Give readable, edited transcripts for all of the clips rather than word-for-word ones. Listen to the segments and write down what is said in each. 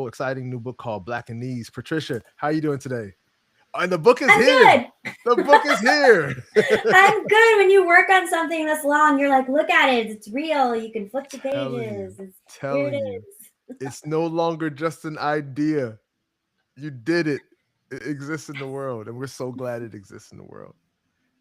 exciting new book called Black and Knees. Patricia, how are you doing today? And the book is I'm here. good. The book is here. I'm good. When you work on something that's long, you're like, look at it. It's real. You can flip the telling you, pages. Here it telling you, is. it's no longer just an idea. You did it. It exists in the world, and we're so glad it exists in the world.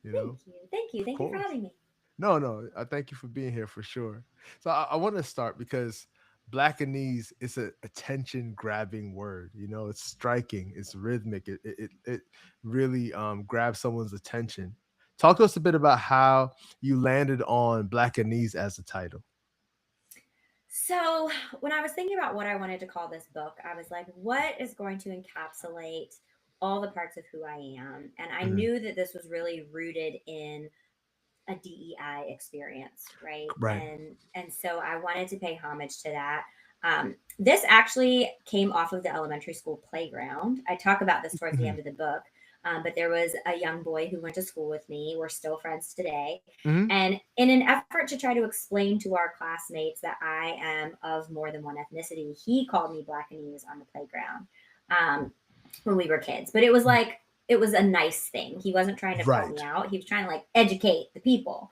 You Thank know, you. Thank you. of Thank you for course. having me. No. I thank you for being here for sure. So I want to start because Blackanese is a attention grabbing word. You know, it's striking, it's rhythmic, it really grabs someone's attention. Talk to us a bit about how you landed on Blackanese as a title. So, when I was thinking about what I wanted to call this book, I was like, what is going to encapsulate all the parts of who I am? And I Mhm. knew that this was really rooted in a DEI experience, right? Right. And so I wanted to pay homage to that. This actually came off of the elementary school playground. I talk about this towards the Mhm. end of the book. But there was a young boy who went to school with me. We're still friends today. Mhm. And in an effort to try to explain to our classmates that I am of more than one ethnicity, he called me Blackanese on the playground um, when we were kids. But it was like, it was a nice thing. He wasn't trying to call me Right. out. He was trying to like educate the people.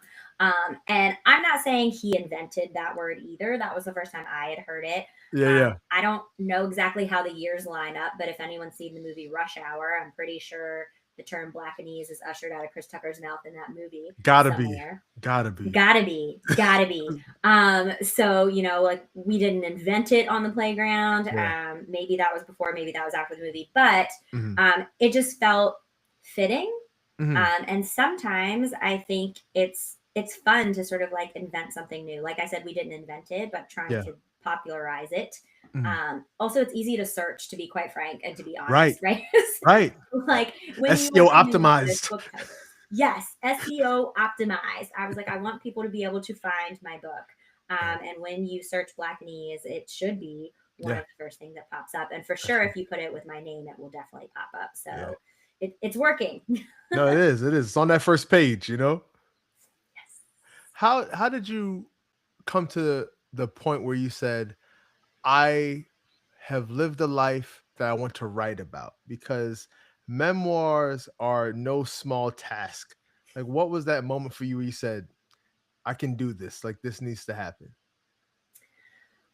And I'm not saying he invented that word either. That was the first time I had heard it. Yeah, yeah. I don't know exactly how the years line up, but if anyone's seen the movie Rush Hour, I'm pretty sure the term Blackanese is ushered out of Chris Tucker's mouth in that movie Gotta be. somewhere. Gotta be. Gotta be. So like we didn't invent it on the playground. Yeah. Maybe that was before, maybe that was after the movie, but Mhm. it just felt fitting. Mhm. And sometimes I think it's fun to sort of like invent something new. Like I said, we didn't invent it, but trying Yeah. to popularize it. Mhm. Also, it's easy to search, to be quite frank, and to be honest, Right. right? Right. Like when you SEO look in the optimized. book titles. Yes, SEO optimized. I was like, I want people to be able to find my book. Right. And when you search Blackanese, it should be one Yeah. of the first things that pops up. And for That's sure, right. if you put it with my name, it will definitely pop up. Yeah. So it's working. No, it is. It is. It's on that first page, you know? Yes. How did you come to the point where you said, I have lived a life that I want to write about? Because memoirs are no small task. Like, what was that moment for you where you said, I can do this? Like, this needs to happen?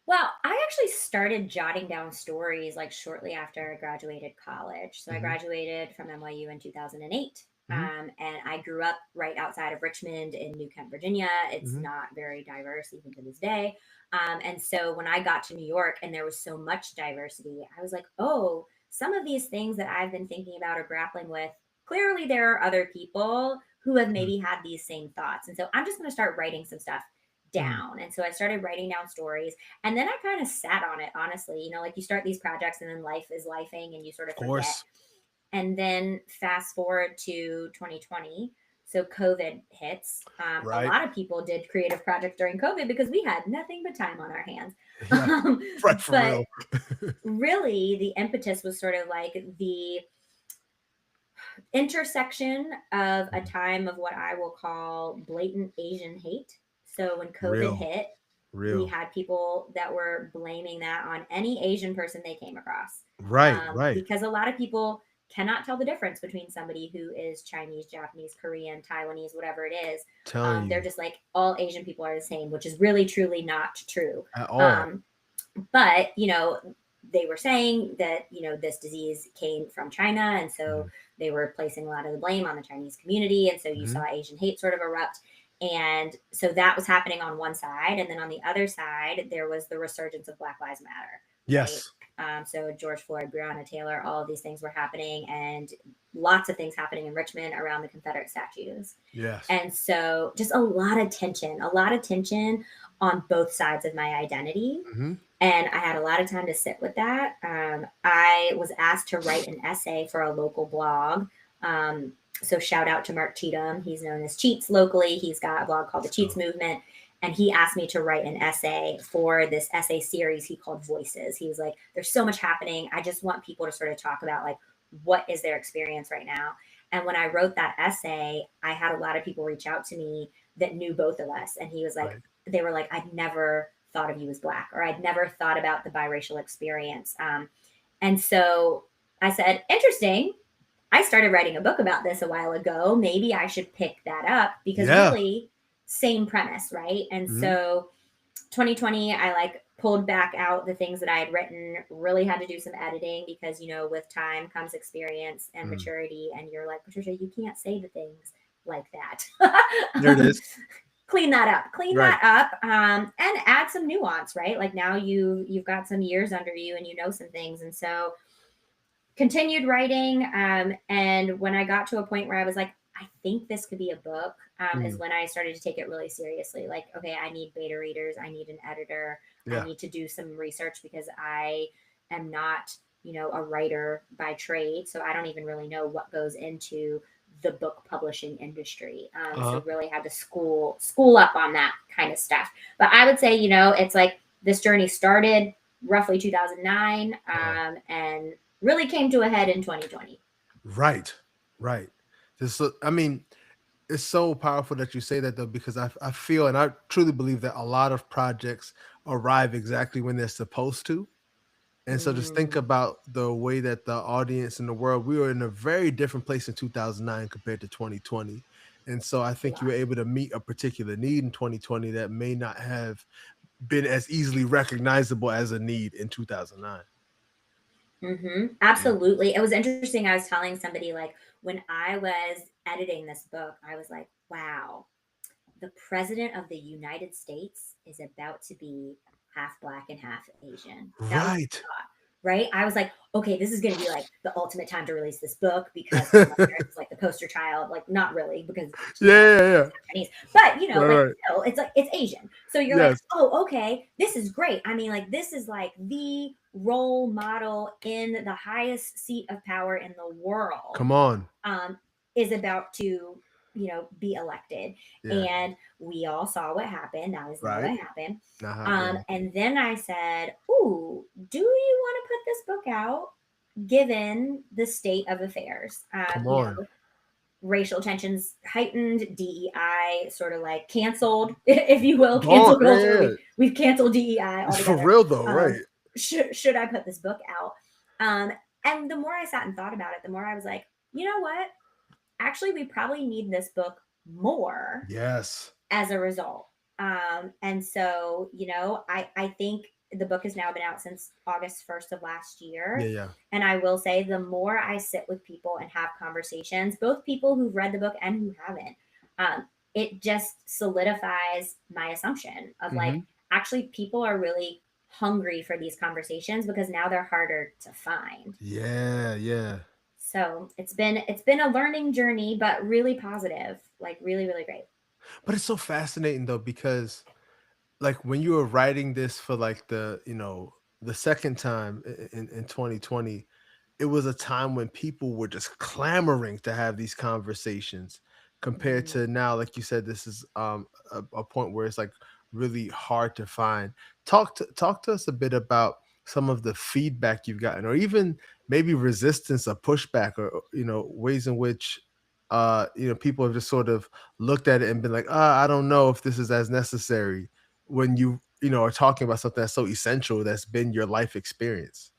Well, I actually started jotting down stories like shortly after I graduated college. So I Hmm. graduated from NYU in 2008. Hmm. And I grew up right outside of Richmond in New Kent, Virginia. It's Hmm. not very diverse even to this day. And so when I got to New York and there was so much diversity, I was like, oh, some of these things that I've been thinking about or grappling with, clearly there are other people who have Hmm. maybe had these same thoughts. And so I'm just going to start writing some stuff Hmm. down. And so I started writing down stories and then I kind of sat on it, honestly. Like you start these projects and then life is lifing and you sort Of of forget. course. And then fast forward to 2020. So COVID hits. A Right. lot of people did creative projects during COVID because we had nothing but time on our hands. Yeah. Um, Right. For but real. really, the impetus was sort of like the intersection of a Mhm. time of what I will call blatant Asian hate. So when COVID Real. hit, we Real. had people that were blaming that on any Asian person they came across. Right. Right. Because a lot of people cannot tell the difference between somebody who is Chinese, Japanese, Korean, Taiwanese, whatever it is. Telling They're you. just like all Asian people are the same, which is really, truly not true. At all. Um, but they were saying that this disease came from China, and so Mhm. they were placing a lot of the blame on the Chinese community, and so you Mhm. saw Asian hate sort of erupt. And so that was happening on one side, and then on the other side there was the resurgence of Black Lives Matter, right? Yes. So George Floyd, Breonna Taylor, all of these things were happening, and lots of things happening in Richmond around the Confederate statues. Yes. And so just a lot of tension on both sides of my identity. Mhm. And I had a lot of time to sit with that. I was asked to write an essay for a local blog. Um, so shout out to Mark Cheatham. He's known as Cheats locally. He's got a blog called The Let's Cheats go. Movement. And he asked me to write an essay for this essay series he called Voices. He was like, there's so much happening. I just want people to sort of talk about like, what is their experience right now? And when I wrote that essay, I had a lot of people reach out to me that knew both of us. And he was like, Right. they were like, I'd never thought of you as Black, or I'd never thought about the biracial experience. And so I said, interesting. I started writing a book about this a while ago. Maybe I should pick that up, because Yeah. really, same premise, right? And Mhm. so 2020, I like pulled back out the things that I had written, really had to do some editing, because, with time comes experience and Mm. maturity. And you're like, Patricia, you can't say the things like that. There it is. Clean that up, clean Right. that up, and add some nuance, right? Like now you've got some years under you and you know some things. And so continued writing. And when I got to a point where I was like, I think this could be a book, is Mm. when I started to take it really seriously. Like, okay, I need beta readers, I need an editor, I Yeah. need to do some research, because I am not, a writer by trade. So I don't even really know what goes into the book publishing industry. So Uh-huh. really had to school up on that kind of stuff. But I would say, it's like this journey started roughly 2009, Uh-huh. and really came to a head in 2020. Right. Right. I mean, it's so powerful that you say that though, because I feel and I truly believe that a lot of projects arrive exactly when they're supposed to. And so just think Mm, about the way that the audience in the world, we were in a very different place in 2009 compared to 2020. And so I a think you were lot. able to meet a particular need in 2020 that may not have been as easily recognizable as a need in 2009. Yeah. Absolutely. It was interesting. I was telling somebody, like, when I was editing this book, I was like, wow, the president of the United States is about to be half Black and half Asian. That was Right. right. I was like, okay, this is going to be like the ultimate time to release this book, because my mother is like the poster child. Like, not really, because Yeah, she's not yeah, yeah. Chinese, but Right, like, right. still, it's like it's Asian. So you're like, Yes. oh, okay, this is great. I mean, like, this is like the role model in the highest seat of power in the world, Come on. um, is about to, be elected. Yeah. And we all saw what happened. That is not Right. what happened. Not happening. And then I said, ooh, do you want to put this book out, given the state of affairs? Come on. Racial tensions heightened, DEI sort of like canceled, if you will, Come on. cancel Yeah, culture. yeah, We've yeah. we've canceled DEI It's for altogether. real though, right? Um, should I put this book out? And the more I sat and thought about it, the more I was like, you know what? Actually, we probably need this book more Yes. as a result. And so, I think the book has now been out since August 1st of last Yeah, year. yeah. And I will say, the more I sit with people and have conversations, both people who've read the book and who haven't, it just solidifies my assumption of like, Hmm. actually, people are really hungry for these conversations, because now they're harder to find. Yeah, yeah. So it's been a learning journey, but really positive, like really, really great. But it's so fascinating though, because like when you were writing this for like the second time in 2020, it was a time when people were just clamoring to have these conversations compared Mm. to now. Like you said, this is a point where it's like really hard to find. Talk to us a bit about some of the feedback you've gotten, or even maybe resistance or pushback, or ways in which people have just sort of looked at it and been like, I don't know if this is as necessary, when are talking about something that's so essential, that's been your life experience.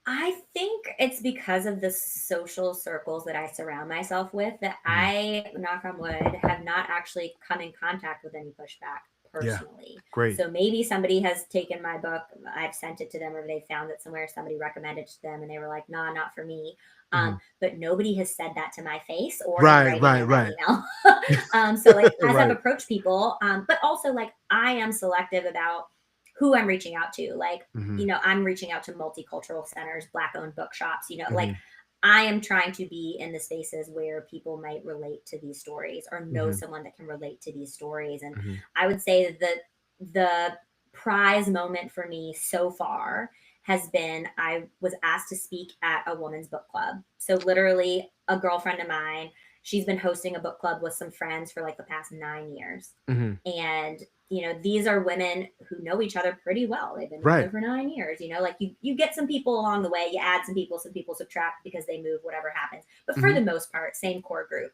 I think it's because of the social circles that I surround myself with, that Mhm. I, knock on wood, have not actually come in contact with any pushback Yeah, personally. great. So maybe somebody has taken my book, I've sent it to them, or they found it somewhere, somebody recommended it to them, and they were like, nah, not for me. Mhm. But nobody has said that to my face or in Right, writing right, in an right. email. So like, as I've Right. approached people, but also like, I am selective about who I'm reaching out to. Like, Mhm, I'm reaching out to multicultural centers, Black owned bookshops, like, mhm, I am trying to be in the spaces where people might relate to these stories, or know mhm, someone that can relate to these stories. And mhm, I would say that the prize moment for me so far has been, I was asked to speak at a woman's book club. So literally, a girlfriend of mine, she's been hosting a book club with some friends for like the past 9 years. mhm. And these are women who know each other pretty well. They've been Right. together for 9 years. Like, you get some people along the way, you add some people subtract because they move, whatever happens, but for Mhm. the most part, same core group.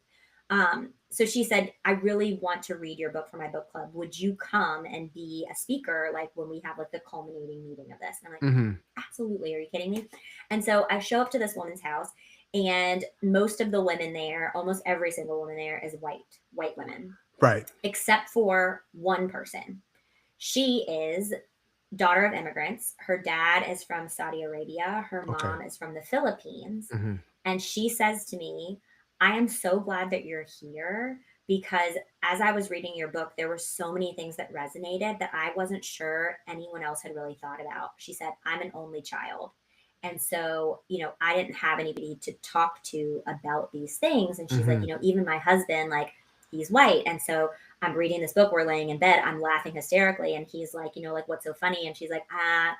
So she said, I really want to read your book for my book club. Would you come and be a speaker, like when we have like the culminating meeting of this? And I'm like, Mm-hmm. absolutely. Are you kidding me? And so I show up to this woman's house, and most of the women there, almost every single woman there, is white women, Right. except for one person. She is daughter of immigrants. Her dad is from Saudi Arabia. Her Okay. mom is from the Philippines. Mm-hmm. And she says to me, I am so glad that you're here, because as I was reading your book, there were so many things that resonated that I wasn't sure anyone else had really thought about. She said, I'm an only child. And so, I didn't have anybody to talk to about these things. And she's like, Mm-hmm. even my husband, like, he's white. And so I'm reading this book, we're laying in bed, I'm laughing hysterically. And he's like, like, what's so funny? And she's like, I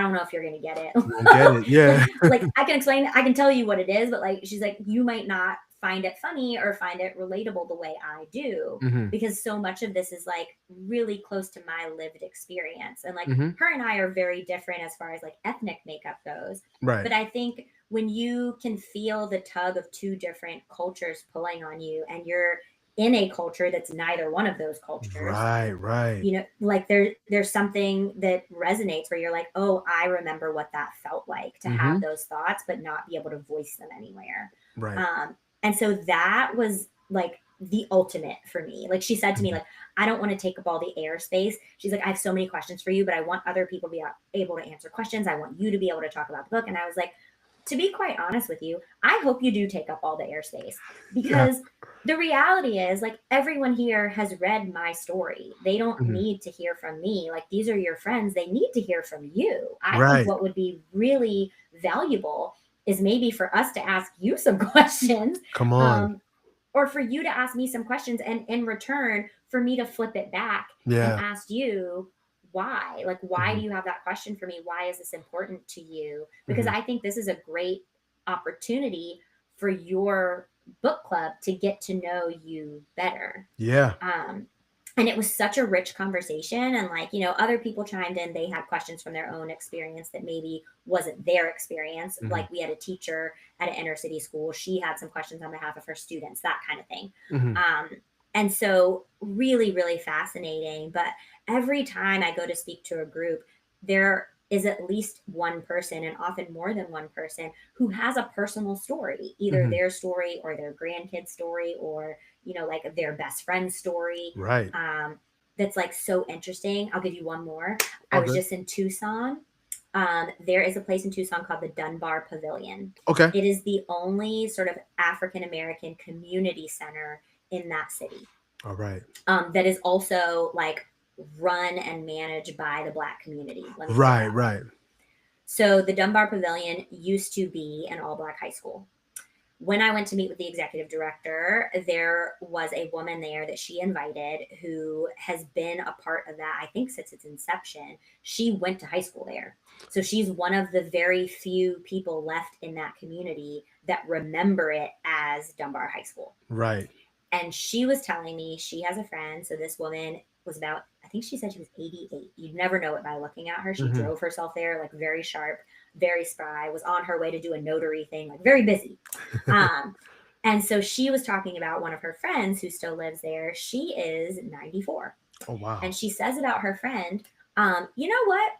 don't know if you're gonna get it. You don't get it. Yeah. like I can explain, I can tell you what it is, but like she's like, you might not find it funny or find it relatable the way I do, Mm-hmm. because so much of this is like really close to my lived experience. And like Mm-hmm. her and I are very different as far as like ethnic makeup goes. Right. But I think when you can feel the tug of two different cultures pulling on you, and you're in a culture that's neither one of those cultures, Right. Right. like there's something that resonates where you're like, oh, I remember what that felt like to Mm-hmm. have those thoughts but not be able to voice them anywhere. Right. And so that was like the ultimate for me. Like she said to me, Mhm. like, I don't want to take up all the airspace. She's like, I have so many questions for you, but I want other people to be able to answer questions. I want you to be able to talk about the book. And I was like, to be quite honest with you, I hope you do take up all the airspace, Yeah. because the reality is, like, everyone here has read my story. They don't Mhm. need to hear from me. Like, these are your friends. They need to hear from you. I think Right. what would be really valuable is maybe for us to ask you some questions, Come on. um, or for you to ask me some questions, and in return for me to flip it back and Yeah. ask you why. Like, why do Mhm. you have that question for me? Why is this important to you? Because Mhm. I think this is a great opportunity for your book club to get to know you better. Yeah. um, and it was such a rich conversation, and like, other people chimed in, they had questions from their own experience that maybe wasn't their experience. Mhm. Like, we had a teacher at an inner city school, she had some questions on behalf of her students, that kind of thing. Mhm. And so really, really fascinating. But every time I go to speak to a group, there is at least one person, and often more than one person, who has a personal story, either Mhm. their story or their grandkid's story, or like their best friend's story. Right. That's like so interesting. I'll give you one more. I All was good. just in Tucson. There is a place in Tucson called the Dunbar Pavilion. Okay. It is the only sort of African American community center in that city, All right. that is also like run and managed by the Black community. Let me put it Right. that way. Right. So the Dunbar Pavilion used to be an all Black high school. When I went to meet with the executive director, there was a woman there that she invited who has been a part of that, I think, since its inception. She went to high school there. So she's one of the very few people left in that community that remember it as Dunbar High School. Right. And she was telling me she has a friend. So this woman was about, I think she said she was 88. You'd never know it by looking at her. She Mhm. drove herself there, like very sharp, very spry, was on her way to do a notary thing, like very busy. Um, and so she was talking about one of her friends who still lives there. She is 94. Oh And wow. she says about her friend, you know what?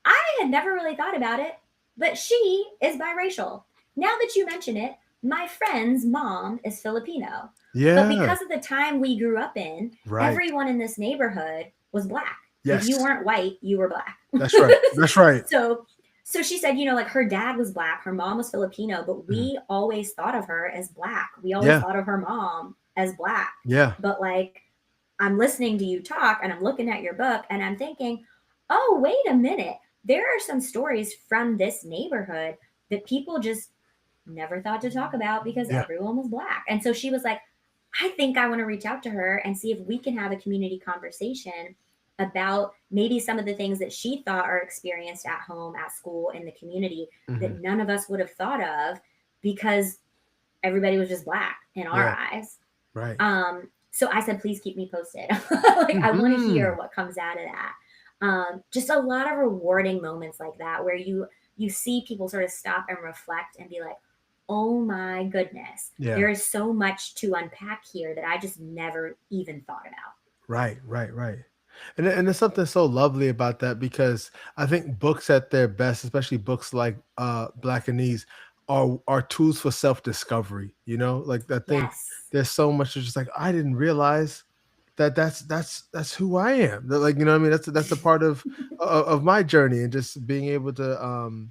I had never really thought about it, but she is biracial. Now that you mention it, my friend's mom is Filipino. But Yeah. because of the time we grew up in, Right. everyone in this neighborhood was Black. If Yes. you weren't white, you were Black. That's right. That's right. So she said, like her dad was Black, her mom was Filipino, but Mhm. we always thought of her as Black. We always Yeah. thought of her mom as Black. Yeah. But like, I'm listening to you talk and I'm looking at your book and I'm thinking, oh, wait a minute. There are some stories from this neighborhood that people just never thought to talk about because Yeah. everyone was Black. And so she was like, I think I want to reach out to her and see if we can have a community conversation about maybe some of the things that she thought are experienced at home, at school, in the community that Mhm. none of us would have thought of because everybody was just Black in our Yeah. eyes. Right. So I said, please keep me posted. Like, I want to hear Mhm. what comes out of that. Just a lot of rewarding moments like that where you see people sort of stop and reflect and be like, oh my goodness, Yeah. there is so much to unpack here that I just never even thought about. Right, right, right. And there's something so lovely about that because I think books at their best, especially books like Blackanese, are tools for self-discovery. You know, like I think Yes. there's so much that's just like I didn't realize that that's who I am. That, like, you know what I mean? That's a part of my journey and just being able to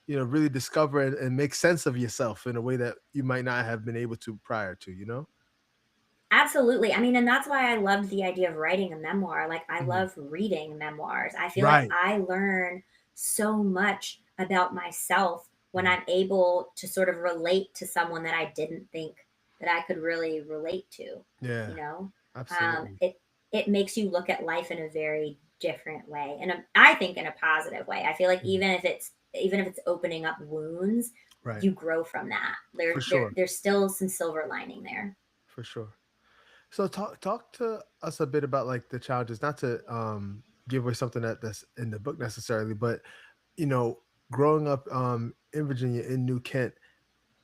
really discover and make sense of yourself in a way that you might not have been able to prior to, you know? Absolutely. I mean, and that's why I loved the idea of writing a memoir. Like, I Mhm. love reading memoirs. I feel like Right. I learn so much about myself when Mhm. I'm able to sort of relate to someone that I didn't think that I could really relate to, you Yeah, know? Um, absolutely. it it makes you look at life in a very different way. And I think in a positive way. I feel like Mhm. even if it's opening up wounds, Right. you grow from that. For sure. There's still some silver lining there. For sure. So talk to us a bit about like the challenges, not to give away something that's in the book necessarily, but you know, growing up in Virginia in New Kent,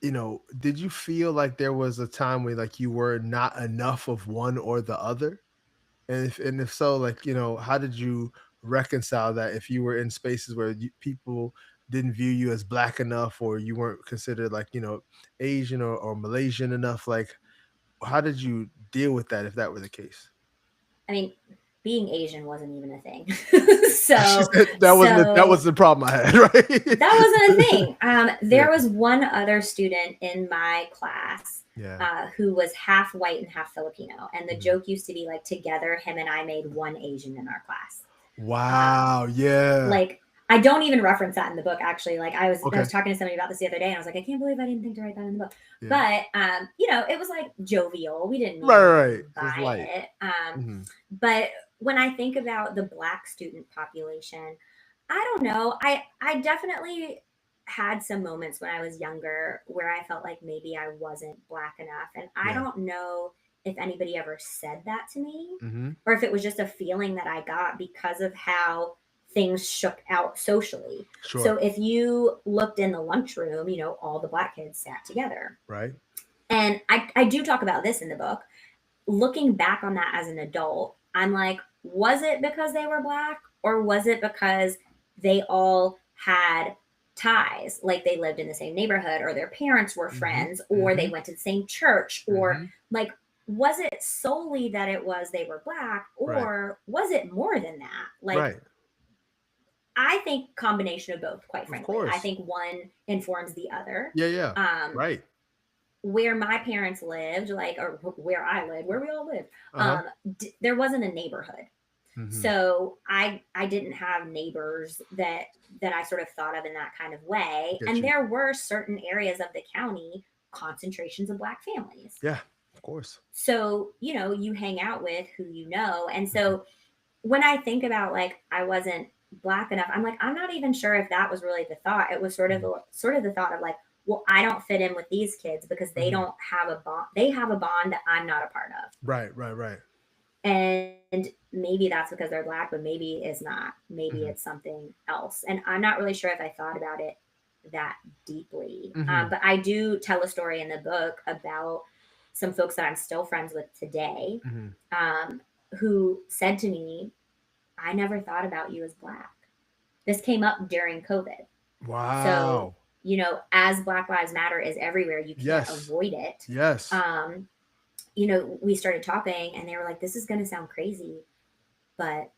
did you feel like there was a time when like you were not enough of one or the other? And if so, like, how did you reconcile that if you were in spaces where people didn't view you as black enough or you weren't considered like, Asian or Malaysian enough? Like, how did you deal with that if that were the case? I mean, being Asian wasn't even a thing. She so said that so was the problem I had, right? that wasn't a thing. Yeah. There was one other student in my class Yeah. who was half white and half Filipino, and the Mhm. joke used to be like, together, him and I made one Asian in our class. Um, Wow. Yeah. like I don't even reference that in the book actually. Like I was Okay. talking to somebody about this the other day and I was like, I can't believe I didn't think to write that in the book. Yeah. But it was like jovial. We didn't mean Right, right, anything right. It's by light. it. Mhm. But when I think about the black student population, I don't know. I definitely had some moments when I was younger where I felt like maybe I wasn't black enough. And I Yeah. don't know if anybody ever said that to me Mhm. or if it was just a feeling that I got because of how things shook out socially. So Sure. if you looked in the lunchroom, all the black kids sat together. Right. And I do talk about this in the book. Looking back on that as an adult, I'm like, was it because they were black or was it because they all had ties? Like they lived in the same neighborhood or their parents were Mhm. friends or they Mhm. went to the same church or Mhm. like, was it solely that it was they were black Right. or was it more than that? Like, Right. I think combination of both, quite Of frankly. I course. think one informs the other. Yeah, yeah. Um, Right. where my parents lived, like, or where I lived, where we all lived, Uh-huh. there wasn't a neighborhood. Mhm. So I didn't have neighbors that I sort of thought of in that kind of way. Get And you. there were certain areas of the county concentrations of black families. Yeah, of course. So, you hang out with who you know. And Mhm. so when I think about like I wasn't black enough, I'm like, I'm not even sure if that was really the thought. It was Mhm. sort of the thought of like, well, I don't fit in with these kids because they Mhm. don't have a bond. They have a bond that I'm not a part of. Right, right, right. And maybe that's because they're black, but maybe it's not. Maybe Mhm. it's something else. And I'm not really sure if I thought about it that deeply. Mhm. But I do tell a story in the book about some folks that I'm still friends with today, Mhm. um, who said to me, I never thought about you as black. This came up during COVID. So, Wow. as Black Lives Matter is everywhere, you can't Yes. avoid it. Yes. Um, we started talking and they were like, this is going to sound crazy, but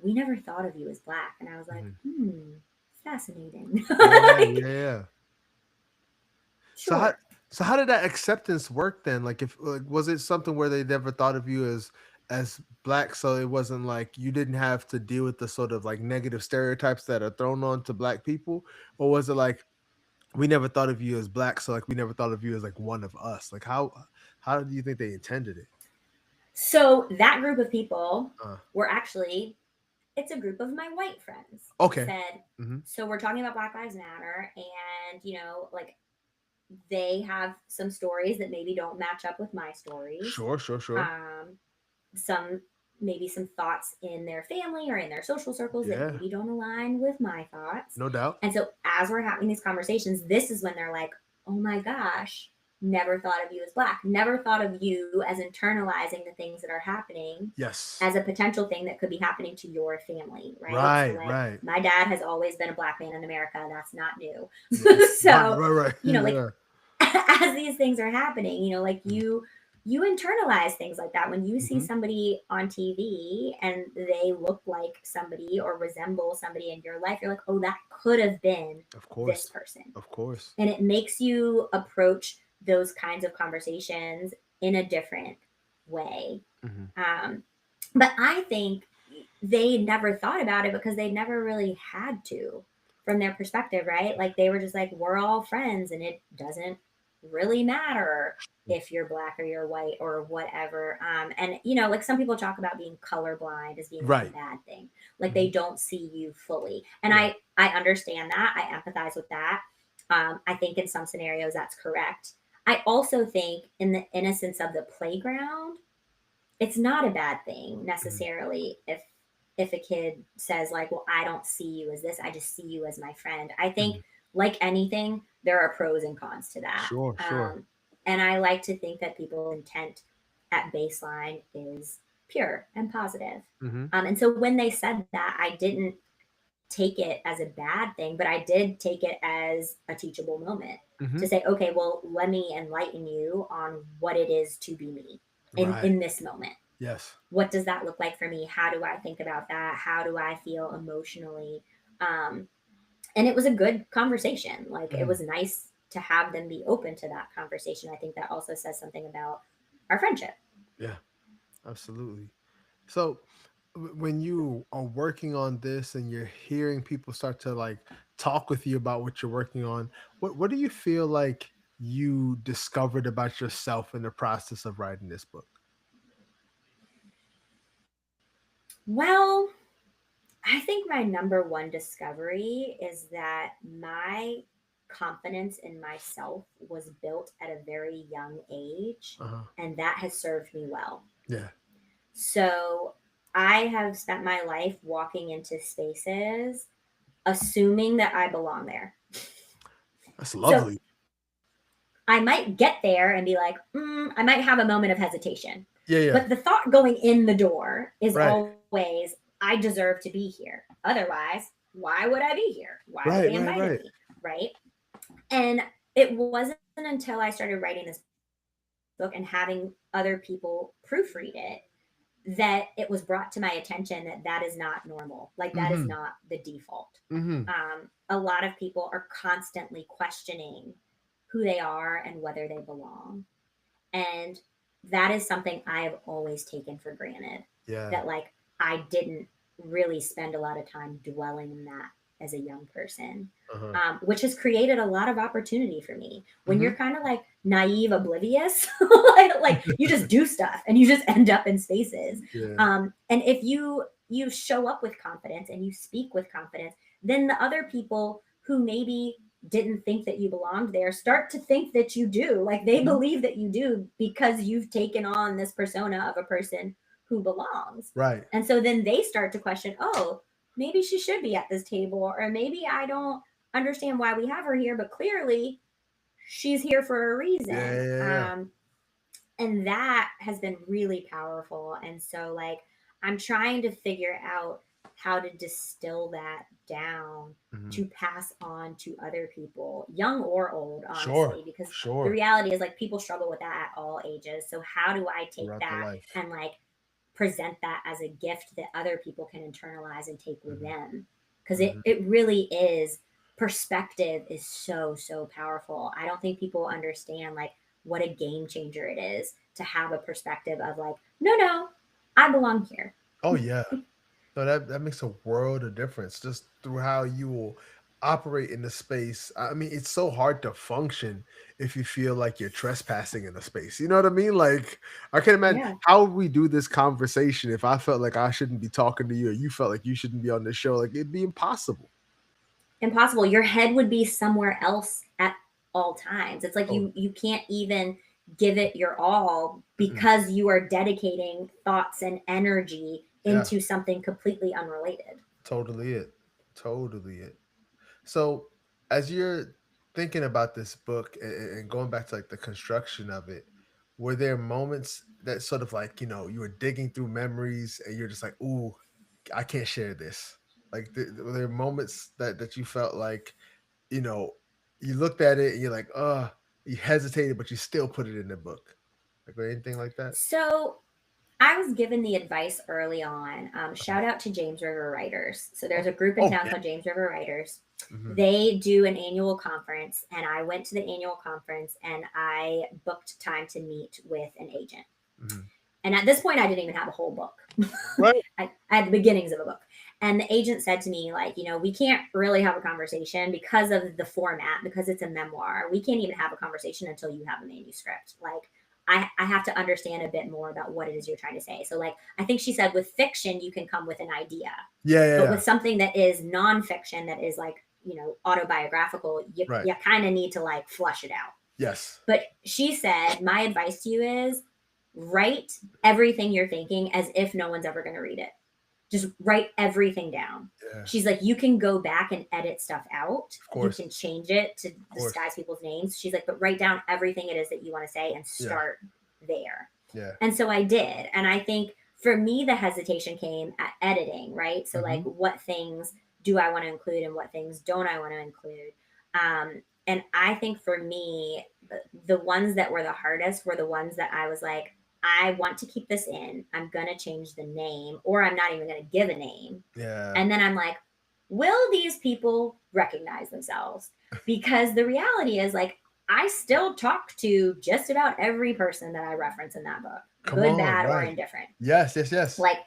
we never thought of you as black. And I was like, Mhm. fascinating. Yeah, Like, yeah, yeah. So how sure. so how did that acceptance work then? Like if like was it something where they never thought of you as black, so it wasn't like you didn't have to deal with the sort of like negative stereotypes that are thrown on to black people? Or was it like we never thought of you as black, so like we never thought of you as like one of us? Like how do you think they intended it? So that group of people Uh, were actually, it's a group of my white friends okay. said, Hmm. so we're talking about Black Lives Matter and, like they have some stories that maybe don't match up with my stories. Sure, sure, sure. Um, some maybe some thoughts in their family or in their social circles that Yeah, maybe don't align with my thoughts. no doubt. And so as we're having these conversations, this is when they're like, oh my gosh, never thought of you as black, never thought of you as internalizing the things that are happening Yes. as a potential thing that could be happening to your family, right? So, Right, like, right. my dad has always been a black man in America. That's not new. Right, right, So, right, right. you know, like, Yeah. as these things are happening, you know, like Mhm. you internalize things like that when you see Mhm. somebody on TV and they look like somebody or resemble somebody in your life. You're like, oh, that could have been Of this course. person, Of course. and it makes you approach those kinds of conversations in a different way. Mhm. um, but I think they never thought about it because they never really had to from their perspective, right? Like they were just like, we're all friends and it doesn't really matter if you're black or you're white or whatever. And you know, like some people talk about being colorblind as being like a Right. bad thing, like they Mhm. don't see you fully. And Yeah. I understand that. I empathize with that. I think in some scenarios that's correct. I also think in the innocence of the playground, it's not a bad thing Mhm. necessarily if a kid says like, well, I don't see you as this, I just see you as my friend. I think, Mhm. like anything, there are pros and cons to that. Sure, sure. And I like to think that people's intent at baseline is pure and positive. Mhm. And so when they said that, I didn't take it as a bad thing, but I did take it as a teachable moment to Mhm. say, okay, well, let me enlighten you on what it is to be me Right. in this moment. Yes. What does that look like for me? How do I think about that? How do I feel emotionally? Um, and it was a good conversation. Like it Mhm. was nice to have them be open to that conversation. I think that also says something about our friendship. Yeah, absolutely. So when you are working on this and you're hearing people start to like talk with you about what you're working on, what do you feel like you discovered about yourself in the process of writing this book? Well, I think my number one discovery is that my confidence in myself was built at a very young age, Uh-huh. and that has served me well. Yeah. So I have spent my life walking into spaces assuming that I belong there. That's So lovely. I might get there and be like, I might have a moment of hesitation. Yeah, yeah. But the thought going in the door is Right. always, I deserve to be here. Otherwise, why would I be here? Why would Right, they right, invited right. me? Right. And it wasn't until I started writing this book and having other people proofread it that it was brought to my attention that that is not normal. Like that is Mhm. not the default. Mhm. A lot of people are constantly questioning who they are and whether they belong. And that is something I have always taken for granted. Yeah. That like I didn't really spend a lot of time dwelling in that as a young person, Uh-huh. which has created a lot of opportunity for me. When you're Mhm. kind of like naive, oblivious, like you just do stuff and you just end up in spaces. Yeah. And if you show up with confidence and you speak with confidence, then the other people who maybe didn't think that you belonged there start to think that you do. Like they Mhm. believe that you do because you've taken on this persona of a person who belongs. Right. And so then they start to question, oh, maybe she should be at this table, or maybe I don't understand why we have her here, but clearly she's here for a Yeah, reason. yeah, yeah, yeah. And that has been really powerful. And so, like, I'm trying to figure out how to distill that down Mhm. to pass on to other people, young or old, Sure. honestly, because the Sure. reality is like people struggle with that at all ages. So, how do I take Throughout their that life. and like present that as a gift that other people can internalize and take with Mhm. them? Because Mhm. it really is, perspective is so, so powerful. I don't think people understand like what a game changer it is to have a perspective of like, no, no, I belong here. Oh yeah. No, that makes a world of difference just through how you will operate in the space. I mean, it's so hard to function if you feel like you're trespassing in a space. You know what I mean? Like, I can imagine Yeah. how would we do this conversation if I felt like I shouldn't be talking to you or you felt like you shouldn't be on the show? Like, it'd be impossible. Impossible. Your head would be somewhere else at all times. It's like Oh, you can't even give it your all mm-mm. because you are dedicating thoughts and energy Yeah, into something completely unrelated. totally it. Totally it. So, as you're thinking about this book and going back to like the construction of it, were there moments that sort of like, you were digging through memories and you're just like, ooh, I can't share this. Like, were there moments that you felt like, you know, you looked at it and you're like, you hesitated, but you still put it in the book? Like, or anything like that? So I was given the advice early on. Shout out to James River Writers. So there's Oh, a group in oh town yeah. called James River Writers. Hmm. They do an annual conference, and I went to the annual conference and I booked time to meet with an agent. Hmm. And at this point, I didn't even have a whole book. Right. I had the beginnings of a book. And the agent said to me, like, we can't really have a conversation because of the format, because it's a memoir. We can't even have a conversation until you have a manuscript. Like, I have to understand a bit more about what it is you're trying to say. So, like, I think she said with fiction, you can come with an idea. Yeah, yeah, But yeah. with something that is nonfiction, that is like, autobiographical, Right. you kind of need to like flush it out. Yes. But she said, my advice to you is write everything you're thinking as if no one's ever going to read it. Just write everything down. Yeah. She's like, you can go back and edit stuff out. Of course. You can change it to Of course. disguise people's names. She's like, but write down everything it is that you want to say and Yeah. start there. Yeah. And so I did. And I think for me, the hesitation came at editing, right? So, like, what things do I want to include and what things don't I want to include? And I think for me, the ones that were the hardest were the ones that I was like, I want to keep this in. I'm going to change the name, or I'm not even going to give a name. Yeah. And then I'm like, will these people recognize themselves? Because the reality is, like, I still talk to just about every person that I reference in that book, good, bad, or indifferent. Yes, yes, yes. Like,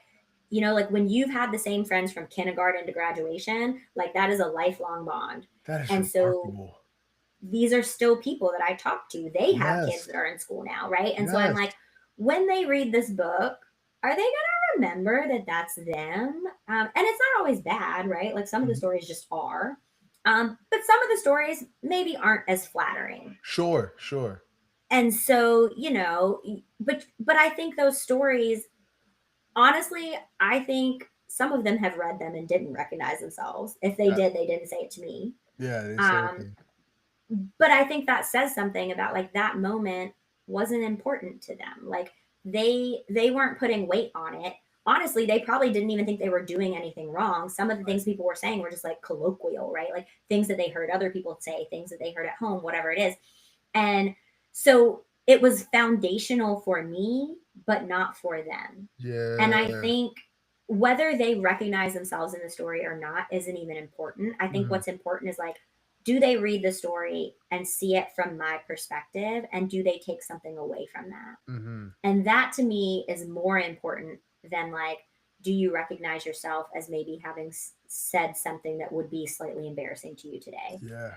like when you've had the same friends from kindergarten to graduation, like that is a lifelong bond. That is and remarkable. So these are still people that I talk to. They have kids that are in school now, right? And so I'm like, when they read this book, are they going to remember that that's them? And it's not always bad, right? Like some of the stories just are. But some of the stories maybe aren't as flattering. Sure, sure. And so, but I think those stories, honestly, I think some of them have read them and didn't recognize themselves. If they did, they didn't say it to me. Yeah, they didn't say anything. But I think that says something about like that moment wasn't important to them. Like they weren't putting weight on it. Honestly, they probably didn't even think they were doing anything wrong. Some of the things people were saying were just like colloquial, right? Like things that they heard other people say, things that they heard at home, whatever it is. And so it was foundational for me, but not for them. Yeah. And I think whether they recognize themselves in the story or not isn't even important. I think what's important is like, do they read the story and see it from my perspective? And do they take something away from that? And that to me is more important than like, do you recognize yourself as maybe having said something that would be slightly embarrassing to you today? Yeah.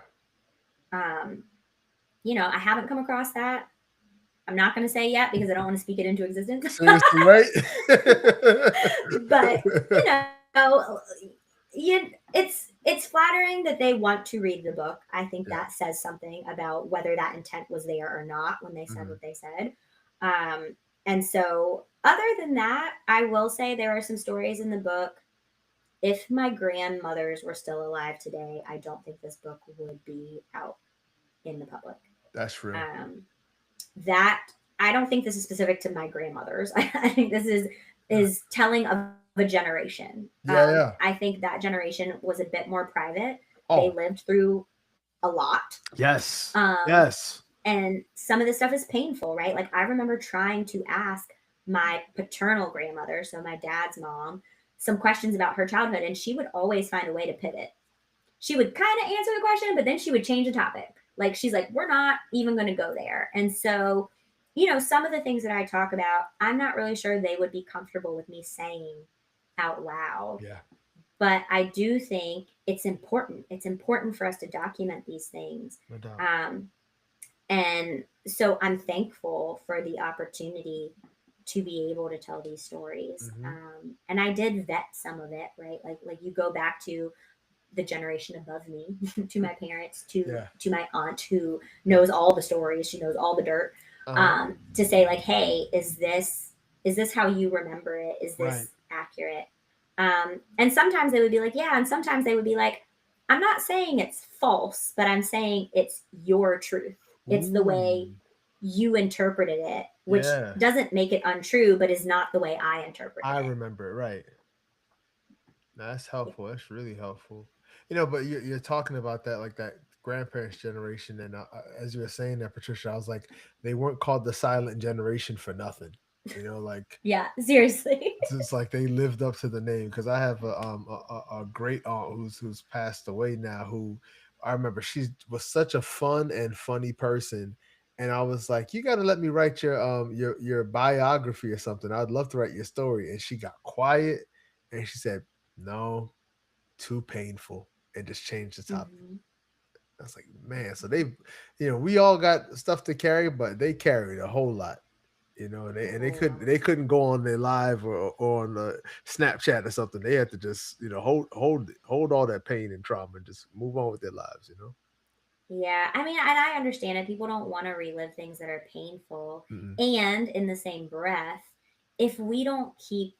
I haven't come across that. I'm not going to say yet because I don't want to speak it into existence. Seriously, right? But it's flattering that they want to read the book. I think that says something about whether that intent was there or not when they said what they said. And so other than that, I will say there are some stories in the book. If my grandmothers were still alive today, I don't think this book would be out in the public. That's true. That I don't think this is specific to my grandmothers. I think this is telling of a generation. Yeah. I think that generation was a bit more private. Oh. They lived through a lot. Yes. Yes. And some of this stuff is painful, right? Like I remember trying to ask my paternal grandmother, so my dad's mom, some questions about her childhood, and she would always find a way to pivot. She would kind of answer the question, but then she would change the topic. Like she's like, we're not even going to go there. And so, some of the things that I talk about, I'm not really sure they would be comfortable with me saying out loud. Yeah. But I do think it's important. It's important for us to document these things. No doubt. And so I'm thankful for the opportunity to be able to tell these stories. And I did vet some of it, right? Like you go back to the generation above me, to my parents, to my aunt who knows all the stories. She knows all the dirt. To say like, hey, is this how you remember it? Is this accurate? And sometimes they would be like, yeah. And sometimes they would be like, I'm not saying it's false, but I'm saying it's your truth. It's the way Ooh, you interpreted it, which yeah. doesn't make it untrue, but is not the way I interpreted I it. remember it, right. That's helpful. That's really helpful. But you're talking about that, like that grandparents generation, and as you were saying that, Patricia, I was like, they weren't called the silent generation for nothing. Like Yeah, seriously. it's just like they lived up to the name. Because I have a great aunt who's passed away now. Who I remember she was such a fun and funny person. And I was like, you got to let me write your biography or something. I'd love to write your story. And she got quiet, and she said, no, too painful, and just changed the topic. Mhm. I was like, man, so we all got stuff to carry, but they carried a whole lot, and they couldn't Oh. they couldn't go on their live or on Snapchat or something. They had to just hold all that pain and trauma and just move on with their lives. Yeah, I mean, and I understand it. People don't want to relive things that are painful. Mm-mm. And in the same breath, if we don't keep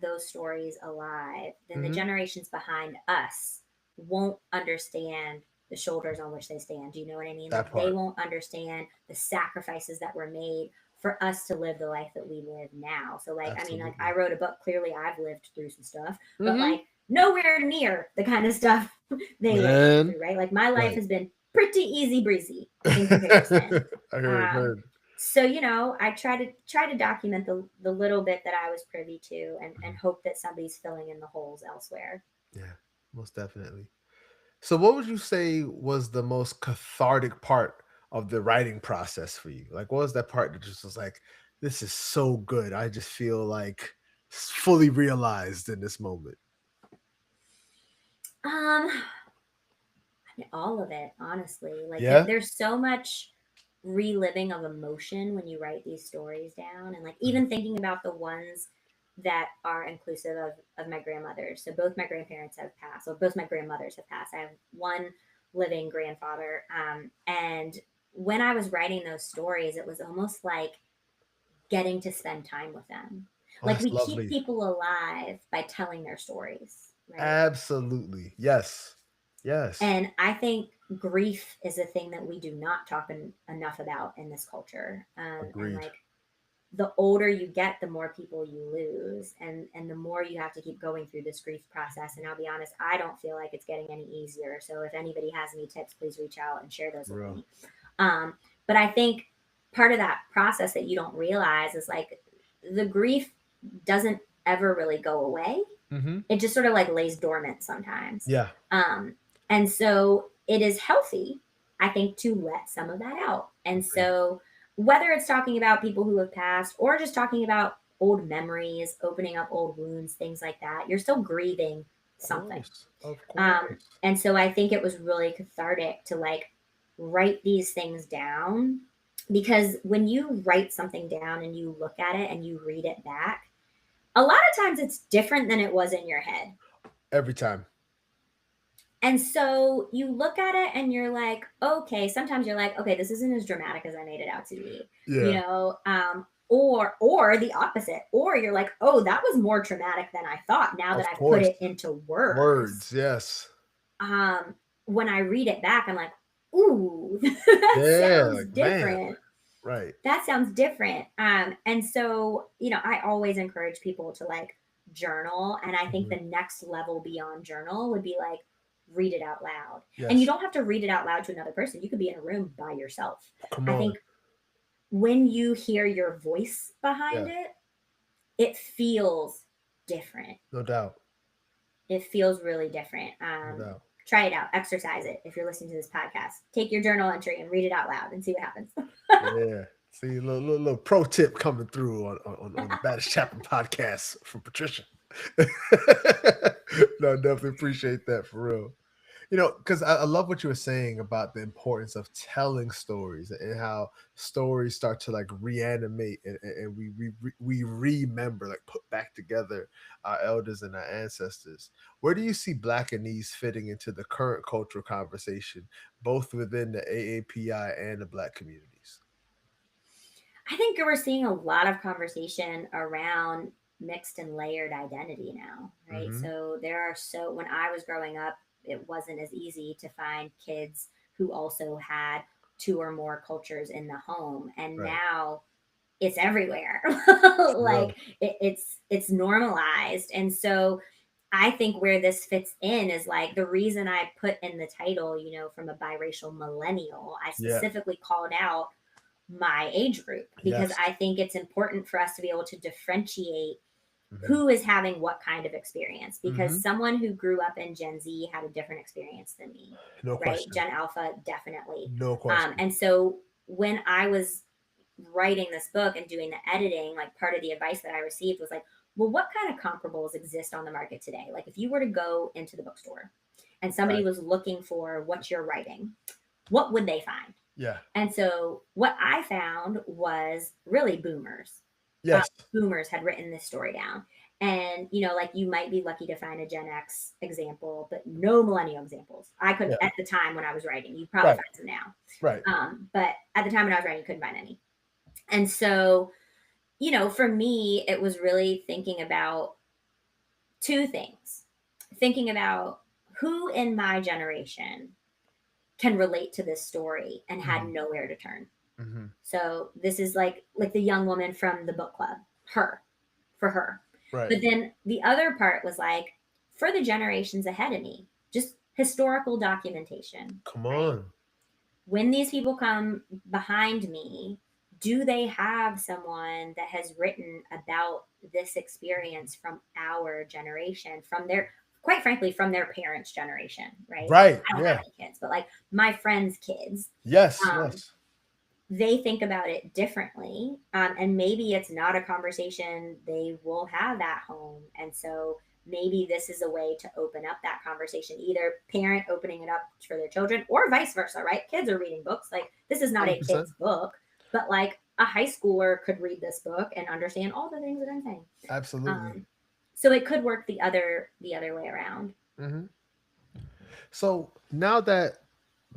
those stories alive, then the Mm-hmm. generations behind us won't understand the shoulders on which they stand. Do you know what I mean? That Like they part. won't understand the sacrifices that were made for us to live the life that we live now. So like, I mean, like I Absolutely. wrote a book, clearly I've lived through some stuff, but Mm-hmm. like nowhere near the kind of stuff they lived Man, through, right? Like my life right. has been pretty easy breezy in comparison. I heard, Um, heard. so I try to document the little bit that I was privy to, and Mhm. hope that somebody's filling in the holes elsewhere. Yeah, most definitely. So, what would you say was the most cathartic part of the writing process for you? Like, what was that part that just was like, this is so good? I just feel like fully realized in this moment. Um, all of it, honestly. Like Yeah. there's so much reliving of emotion when you write these stories down, and like Mhm. even thinking about the ones that are inclusive of my grandmothers. So both my grandparents have passed, or both my grandmothers have passed. I have one living grandfather, and when I was writing those stories, it was almost like getting to spend time with them. Oh, Like that's we keep lovely. people alive by telling their stories, right? Absolutely. Yes. Yes. And I think grief is a thing that we do not talk enough about in this culture. And Agreed. like the older you get, the more people you lose, and the more you have to keep going through this grief process. And I'll be honest, I don't feel like it's getting any easier. So if anybody has any tips, please reach out and share those with Real. me. Um, but I think part of that process that you don't realize is like the grief doesn't ever really go away. Mm-hmm. It just sort of like lays dormant sometimes. Yeah. Um, and so it is healthy, I think, to let some of that out. And Agreed. so whether it's talking about people who have passed or just talking about old memories, opening up old wounds, things like that, you're still grieving Of something. course. Of Um, course. and so I think it was really cathartic to like write these things down, because when you write something down and you look at it and you read it back, a lot of times it's different than it was in your head. Every time. And so you look at it and you're like, okay, sometimes you're like, okay, this isn't as dramatic as I made it out to be, Yeah. or the opposite, or you're like, oh, that was more traumatic than I thought now that Of I've put course. it into words. Words. Yes. When I read it back, I'm like, ooh, that Yeah. sounds Like, man. different. Right. That sounds different. And so, I always encourage people to like journal. And I think Mhm. the next level beyond journal would be like read it out loud. And you Yes. don't have to read it out loud to another person. You could be in a room by yourself. Come I on. think when you hear your voice behind Yeah. it, it feels different. No doubt. It feels really different. No doubt. Try it out, exercise it. If you're listening to this podcast, take your journal entry and read it out loud and see what happens. Yeah. See, little pro tip coming through on the Baddest Chapman podcast from Patricia. No, definitely appreciate that for real. Because I love what you were saying about the importance of telling stories and how stories start to like reanimate and we remember, like put back together our elders and our ancestors. Where do you see Blackanese fitting into the current cultural conversation, both within the AAPI and the Black communities? I think we're seeing a lot of conversation around mixed and layered identity now, right? Mm-hmm. So when I was growing up, it wasn't as easy to find kids who also had two or more cultures in the home. And Right. now it's everywhere. For real. Like it's normalized. And so I think where this fits in is like the reason I put in the title, you know, from a biracial millennial, I Yeah. specifically called out my age group because Yes. I think it's important for us to be able to differentiate Hmm. who is having what kind of experience, because Hmm. someone who grew up in Gen Z had a different experience than me, No right? question. Gen Alpha, definitely. No question. And so when I was writing this book and doing the editing, like part of the advice that I received was like, well, what kind of comparables exist on the market today? Like if you were to go into the bookstore and somebody Right. was looking for what you're writing, what would they find? Yeah. And so what I found was really boomers. Yes. Boomers had written this story down. And, you know, like you might be lucky to find a Gen X example, but no millennial examples. I could, Yeah. at the time when I was writing, you probably Right. find some now. Right. But at the time when I was writing, you couldn't find any. And so, you know, for me, it was really thinking about two things, thinking about who in my generation can relate to this story and had Hmm. nowhere to turn. Hmm. So this is like the young woman from the book club, her, for her. Right. But then the other part was like for the generations ahead of me, just historical documentation, Come right? on. When these people come behind me, do they have someone that has written about this experience from our generation, from their, quite frankly, from their parents' generation, right? Right. I don't have Yeah. any kids, but like my friends' kids, Yes. um, Yes. they think about it differently. And maybe it's not a conversation they will have at home. And so maybe this is a way to open up that conversation, either parent opening it up for their children or vice versa, right? Kids are reading books. Like this is not a 100%. kid's book, but like a high schooler could read this book and understand all the things that I'm saying. Absolutely. Um, so it could work the other way around. Hmm. So now that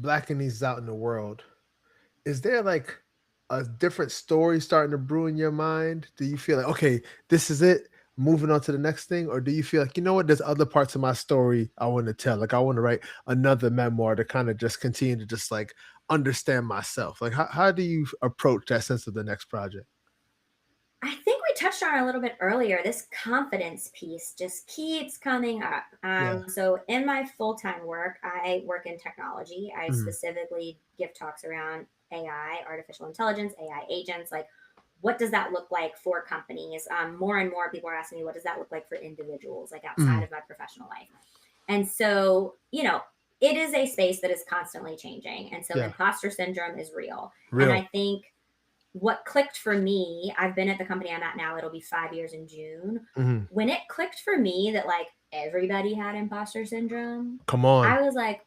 Black and is out in the world, is there like a different story starting to brew in your mind? Do you feel like, okay, this is it, moving on to the next thing? Or do you feel like, you know what, there's other parts of my story I want to tell? Like, I want to write another memoir to kind of just continue to just like understand myself. Like, how do you approach that sense of the next project? I think we touched on it a little bit earlier. This confidence piece just keeps coming up. Yeah. So, in my full time work, I work in technology. I Mhm. specifically give talks around AI, artificial intelligence, AI agents. Like, what does that look like for companies? More and more people are asking me, what does that look like for individuals, like outside Mhm. of my professional life? And so, you know, it is a space that is constantly changing. And so, Yeah. imposter syndrome is real. And Real. I think what clicked for me, I've been at the company I'm at now, it'll be 5 years in June. Mhm. When it clicked for me that like everybody had imposter syndrome, Come on. I was like,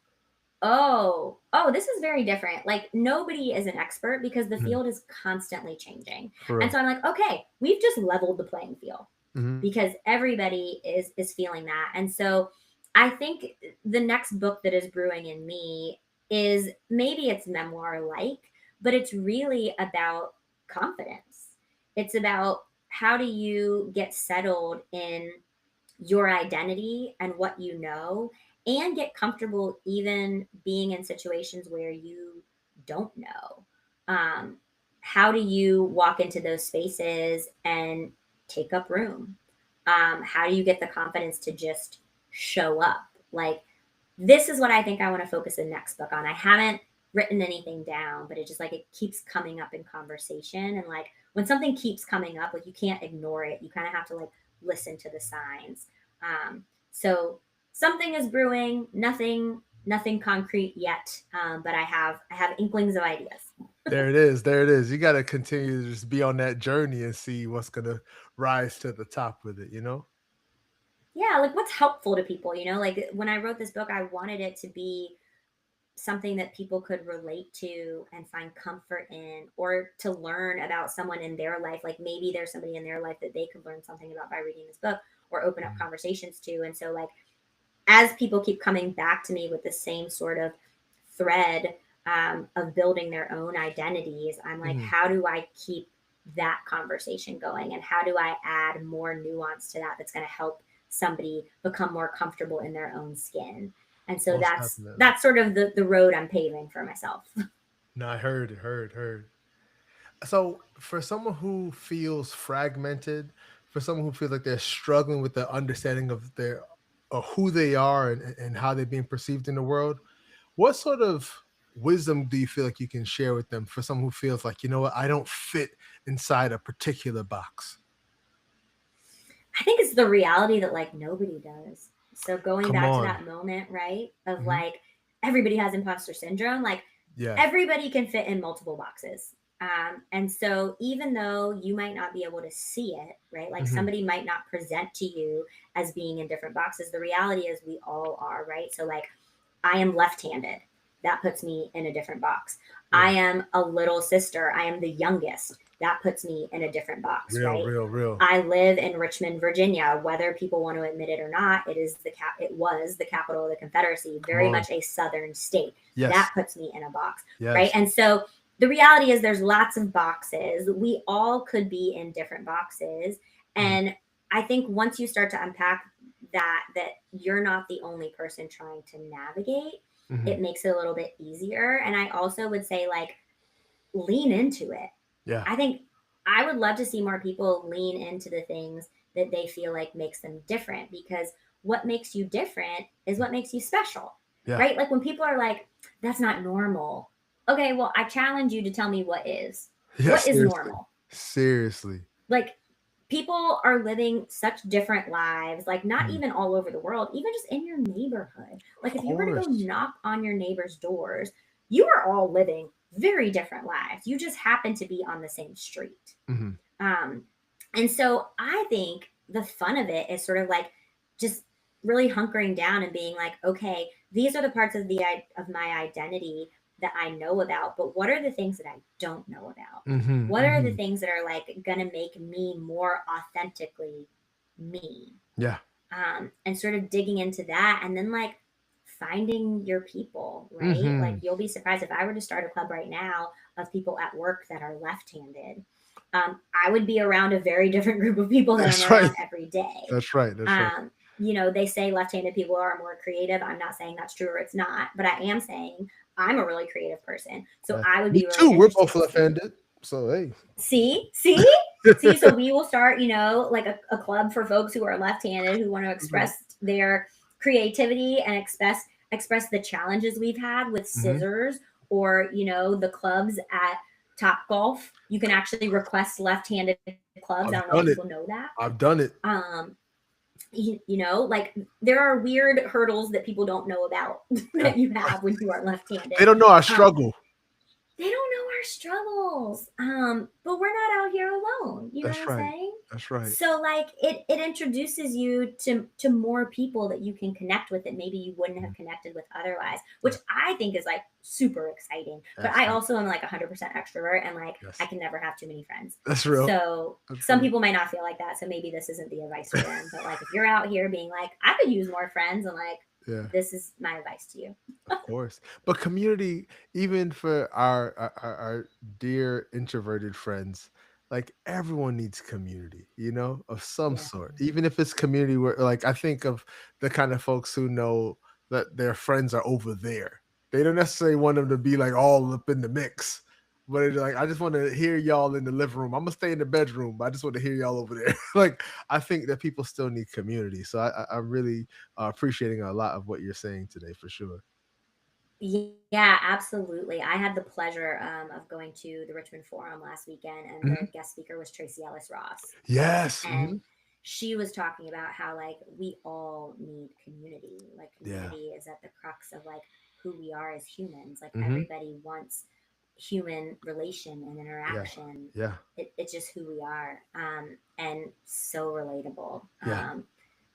oh, this is very different. Like nobody is an expert because the Mhm. field is constantly changing. For And real. so I'm like, okay, we've just leveled the playing field Mhm. because everybody is feeling that. And so I think the next book that is brewing in me is maybe it's memoir like, but it's really about confidence. It's about how do you get settled in your identity and what you know and get comfortable even being in situations where you don't know. um, how do you walk into those spaces and take up room? How do you get the confidence to just show up? Like, this is what I think I want to focus the next book on. I haven't written anything down, but it just like it keeps coming up in conversation. And like when something keeps coming up, like you can't ignore it. You kind of have to like listen to the signs. So something is brewing, nothing concrete yet. But I have inklings of ideas. There it is. There it is. You got to continue to just be on that journey and see what's going to rise to the top with it, you know? Yeah, like what's helpful to people, you know? Like when I wrote this book, I wanted it to be something that people could relate to and find comfort in, or to learn about someone in their life. Like maybe there's somebody in their life that they could learn something about by reading this book or open up Mhm. conversations to. And so like as people keep coming back to me with the same sort of thread, of building their own identities, I'm like, Mhm. how do I keep that conversation going, and how do I add more nuance to that that's going to help somebody become more comfortable in their own skin? And so Most that's definitely. that's sort of the road I'm paving for myself. No, I heard it, heard. So for someone who feels fragmented, for someone who feels like they're struggling with the understanding of their of who they are and how they're being perceived in the world, what sort of wisdom do you feel like you can share with them for someone who feels like, you know what, I don't fit inside a particular box? I think it's the reality that like nobody does. So going Come back to on. that moment, right? Of Hmm. like everybody has imposter syndrome, like Yeah. everybody can fit in multiple boxes. And so even though you might not be able to see it, right? Like Hmm. somebody might not present to you as being in different boxes, the reality is we all are, right? So like I am left-handed. That puts me in a different box. I Yeah. am a little sister. I am the youngest. That puts me in a different box, Real, right? real, real. I live in Richmond, Virginia. Whether people want to admit it or not, it was the capital of the Confederacy, Come very on. much a southern state. That Yes. puts me in a box, right? Yes. And so the reality is there's lots of boxes. We all could be in different boxes. And I think once you start to unpack that you're not the only person trying to navigate, Hmm. it makes it a little bit easier. And I also would say like lean into it. Yeah. I think I would love to see more people lean into the things that they feel like makes them different, because what makes you different is what makes you special, Yeah. right? Like when people are like, that's not normal. Okay, well, I challenge you to tell me what is. Yeah. What is Seriously. normal? Seriously. Like people are living such different lives, like not Mhm. even all over the world, even just in your neighborhood. Of Like if you were to go course. knock on your neighbor's doors, you are all living very different lives. You just happen to be on the same street. Hmm. Um, and so I think the fun of it is sort of like just really hunkering down and being like, okay, these are the parts of of my identity that I know about, but what are the things that I don't know about? Hmm. What are the Hmm. things that are like gonna make me more authentically me? Yeah. And sort of digging into that, and then like finding your people, right? Like Hmm. you'll be surprised if I were to start a club right now of people at work that are left-handed. I would be around a very different group of people than I'm That's right. around every day. That's right. That's right. Um, they say left-handed people are more creative. I'm not saying that's true or it's not, but I am saying I'm a really creative person. So Yeah. I would Me be really too. We're interested both to see. left-handed. So hey. See, so we will start, like a club for folks who are left-handed who want to Mhm. express their creativity and express the challenges we've had with Mhm. scissors, or the clubs at Top Golf. You can actually request left-handed clubs. I I've don't know if done it. people know that. I've done it. Um, like there are weird hurdles that people don't know about Yeah. that you have when you are They left-handed. don't know our Um, struggle. they don't know our struggles. But we're not out here alone. You know what That's I'm right. saying? That's right. So like it introduces you to more people that you can connect with that maybe you wouldn't have Mhm. connected with otherwise, which Yeah. I think is like super exciting. But I Absolutely. also am like 100% extrovert, and like I Yes. can never have too many friends. That's real. So That's some real. people might not feel like that. So maybe this isn't the advice for them. But like if you're out here being like, I could use more friends, and like Yeah. this is my advice to you. Of course. But community, even for our dear introverted friends, like everyone needs community, of some Yeah. sort. Even if it's community where, like, I think of the kind of folks who know that their friends are over there. They don't necessarily want them to be like all up in the mix. But it's like, I just want to hear y'all in the living room. I'm gonna stay in the bedroom, but I just want to hear y'all over there. Like, I think that people still need community. So I'm really appreciating a lot of what you're saying today for sure. Yeah, absolutely. I had the pleasure of going to the Richmond Forum last weekend, and the Mhm. guest speaker was Tracy Ellis Ross. Yes. And she was talking about how, like, we all need community. Like, Yeah. community is at the crux of, like, who we are as humans. Like, Mhm. everybody wants human relation and Yeah. interaction. Yeah. It's just who we are. And so relatable. Yeah.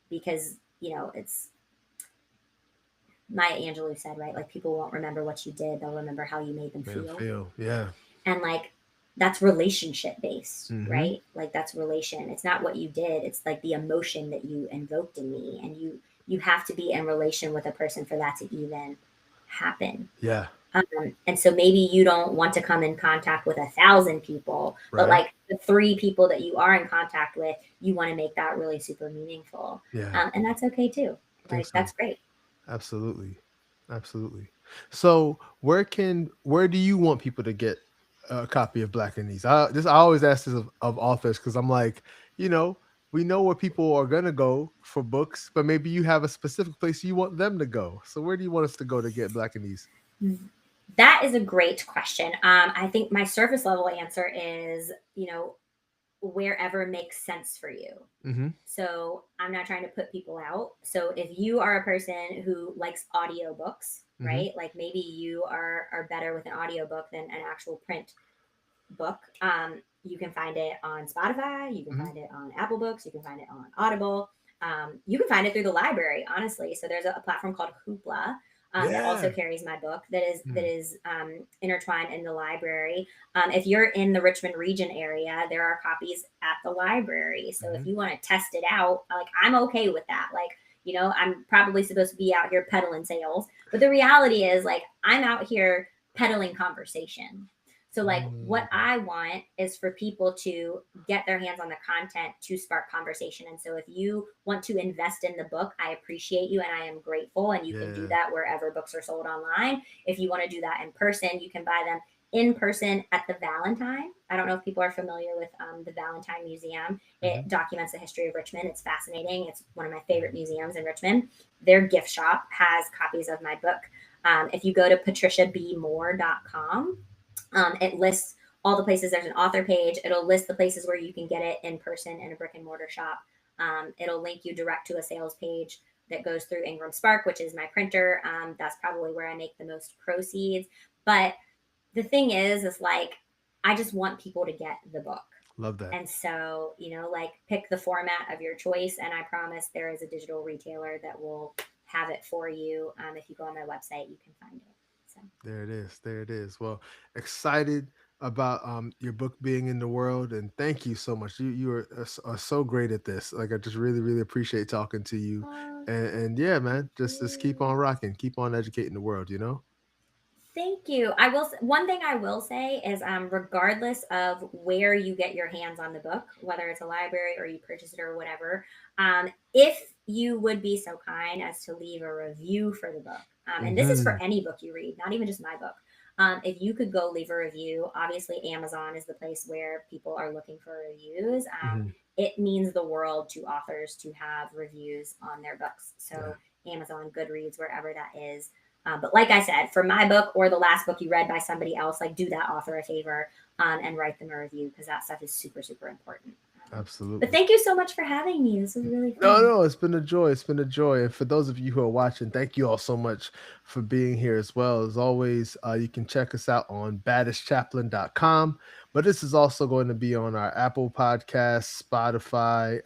Because, it's Maya Angelou said, right? Like people won't remember what you did, they'll remember how you made them Man, feel. feel. Yeah. And like that's relationship based, Mhm. right? Like that's relation. It's not what you did, it's like the emotion that you invoked in me. And you have to be in relation with a person for that to even happen. Yeah. And so maybe you don't want to come in contact with 1,000 people, but Right. like the 3 people that you are in contact with, you want to make that really super meaningful. Yeah. And that's okay too. I think Like so. that's great. Absolutely. Absolutely. So where do you want people to get a copy of Black and Niece? I always ask this of authors because I'm like, you know, we know where people are gonna go for books, but maybe you have a specific place you want them to go. So where do you want us to go to get Black and Niece? That is a great question. I think my surface level answer is, wherever makes sense for you. Mm-hmm. So I'm not trying to put people out. So if you are a person who likes audiobooks, Mm-hmm. right? Like maybe you are better with an audiobook than an actual print book. You can find it on Spotify, you can Mm-hmm. find it on Apple Books, you can find it on Audible. You can find it through the library, honestly. So there's a platform called Hoopla, that also Yeah. carries my book that is that Mm. is intertwined in the library. If you're in the Richmond region area, there are copies at the library. So if Mm-hmm. you want to test it out, like I'm okay with that. Like, I'm probably supposed to be out here peddling sales, but the reality is, like, I'm out here peddling conversation. So, like, what Mm. I want is for people to get their hands on the content to spark conversation. And so, if you want to invest in the book, I appreciate you and I am grateful. And you can do Yeah. that wherever books are sold online. If you want to do that in person, you can buy them in person at the Valentine. I don't know if people are familiar with the Valentine Museum. Mm-hmm. It documents the history of Richmond. It's fascinating. It's one of my favorite museums in Richmond. Their gift shop has copies of my book. If you go to patriciabmoore.com, it lists all the places. There's an author page. It'll list the places where you can get it in person in a brick and mortar shop. It'll link you direct to a sales page that goes through Ingram Spark, which is my printer. That's probably where I make the most proceeds. But the thing is like, I just want people to get the book. Love that. And so, like, pick the format of your choice. And I promise there is a digital retailer that will have it for you. If you go on their website, you can find it. So, There it is. There it is. Well, excited about your book being in the world, and thank you so much. You are so great at this. Like I just really appreciate talking to you, and yeah, man, just keep on rocking, keep on educating the world. You know. thank you. One thing I will say is, regardless of where you get your hands on the book, whether it's a library or you purchase it or whatever, if you would be so kind as to leave a review for the book, and this is Hmm. for any book you read, not even just my book. If you could go leave a review, obviously Amazon is the place where people are looking for reviews. Hmm. It means the world to authors to have reviews on their books. Yeah. So Amazon, Goodreads, wherever that is. But like I said, for my book or the last book you read by somebody else, like, do that author a favor, and write them a review, because that stuff is super important. But Absolutely. thank you so much for having me. This was really No, fun. no, it's been a joy. It's been a joy. And for those of you who are watching, thank you all so much for being here as well. As always, you can check us out on baddestchaplain.com. But this is also going to be on our Apple Podcasts, Spotify,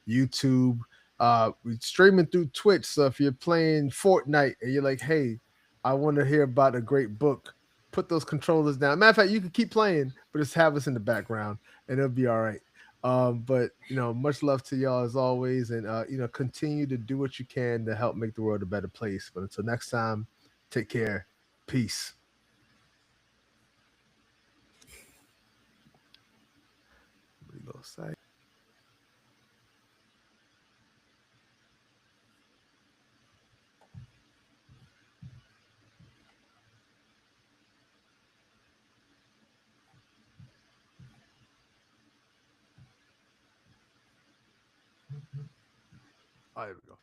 YouTube. We're streaming through Twitch. So if you're playing Fortnite and you're like, hey, I want to hear about a great book, put those controllers down. Matter of fact, you can keep playing, but just have us in the background and it'll be all right. But much love to y'all as always, and continue to do what you can to help make the world a better place. But until next time, take care. Peace. Little side. Oh, here we go.